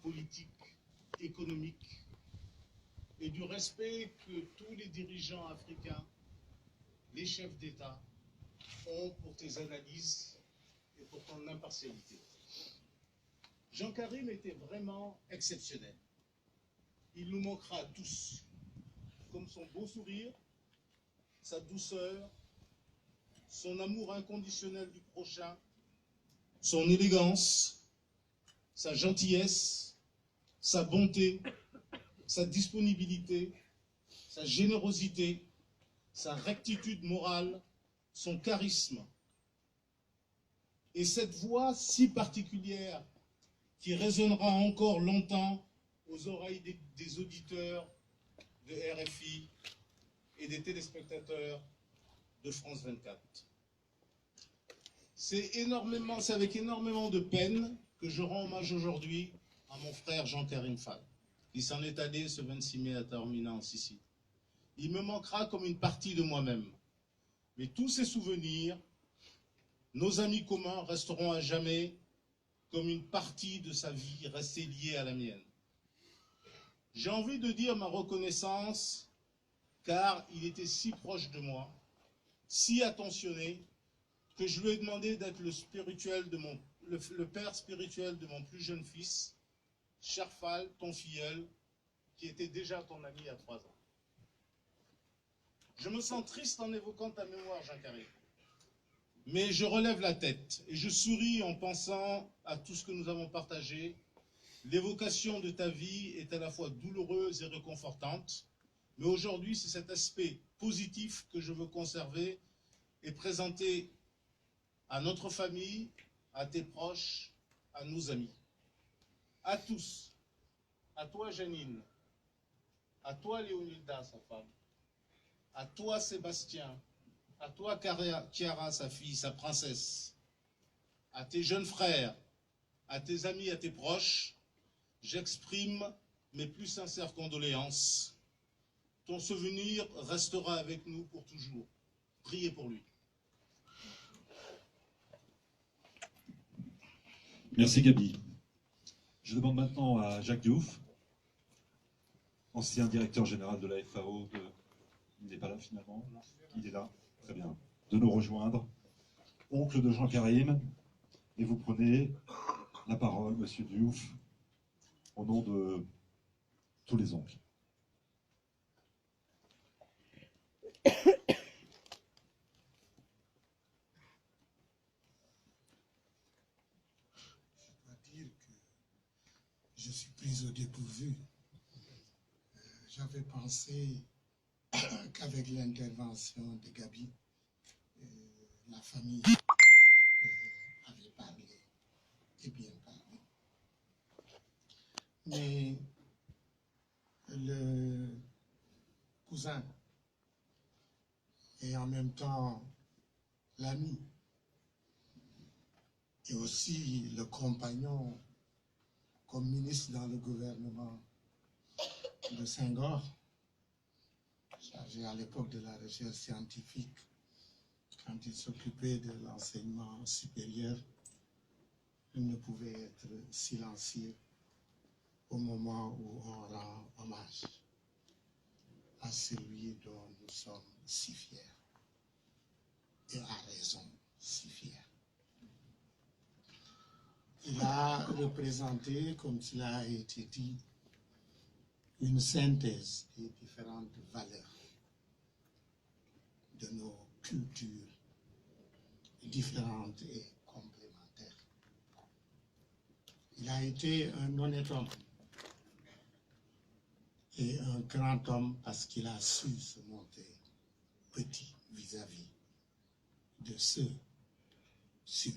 politique, économique et du respect que tous les dirigeants africains, les chefs d'État, ont pour tes analyses et pour ton impartialité. Jean Karim était vraiment exceptionnel. Il nous manquera à tous, comme son beau sourire, sa douceur, son amour inconditionnel du prochain, son élégance, sa gentillesse, sa bonté, sa disponibilité, sa générosité, sa rectitude morale, son charisme. Et cette voix si particulière qui résonnera encore longtemps aux oreilles des auditeurs de RFI et des téléspectateurs de France 24. C'est avec énormément de peine que je rends hommage aujourd'hui à mon frère Jean Karim Fall, qui s'en est allé ce 26 mai à Taormina en Sicile. Il me manquera comme une partie de moi-même. Mais tous ces souvenirs, nos amis communs resteront à jamais comme une partie de sa vie restée liée à la mienne. J'ai envie de dire ma reconnaissance, car il était si proche de moi, si attentionné, que je lui ai demandé d'être le père spirituel de mon plus jeune fils, cher Fall, ton filleul, qui était déjà ton ami à 3 ans. Je me sens triste en évoquant ta mémoire, Jean Karim. Mais je relève la tête et je souris en pensant à tout ce que nous avons partagé. L'évocation de ta vie est à la fois douloureuse et réconfortante, mais aujourd'hui, c'est cet aspect positif que je veux conserver et présenter à notre famille, à tes proches, à nos amis. À tous, à toi Janine, à toi Léonilda, sa femme, à toi Sébastien, à toi Chiara, sa fille, sa princesse, à tes jeunes frères, à tes amis, à tes proches, j'exprime mes plus sincères condoléances. Ton souvenir restera avec nous pour toujours. Priez pour lui. Merci Gabi. Je demande maintenant à Jacques Diouf, ancien directeur général de la FAO. Il n'est pas là finalement. Il est là. Très bien. De nous rejoindre. Oncle de Jean Karim. Et vous prenez la parole, monsieur Diouf, au nom de tous les oncles. Je suis pris au dépourvu. J'avais pensé qu'avec l'intervention de Gabi, la famille avait parlé et bien parlé. Mais le cousin et en même temps l'ami et aussi le compagnon comme ministre dans le gouvernement de Senghor, chargé à l'époque de la recherche scientifique, quand il s'occupait de l'enseignement supérieur, il ne pouvait être silencieux au moment où on rend hommage à celui dont nous sommes si fiers, et à raison si fiers. Il a représenté, comme cela a été dit, une synthèse des différentes valeurs de nos cultures différentes et complémentaires. Il a été un honnête homme et un grand homme parce qu'il a su se montrer petit vis-à-vis de ceux sur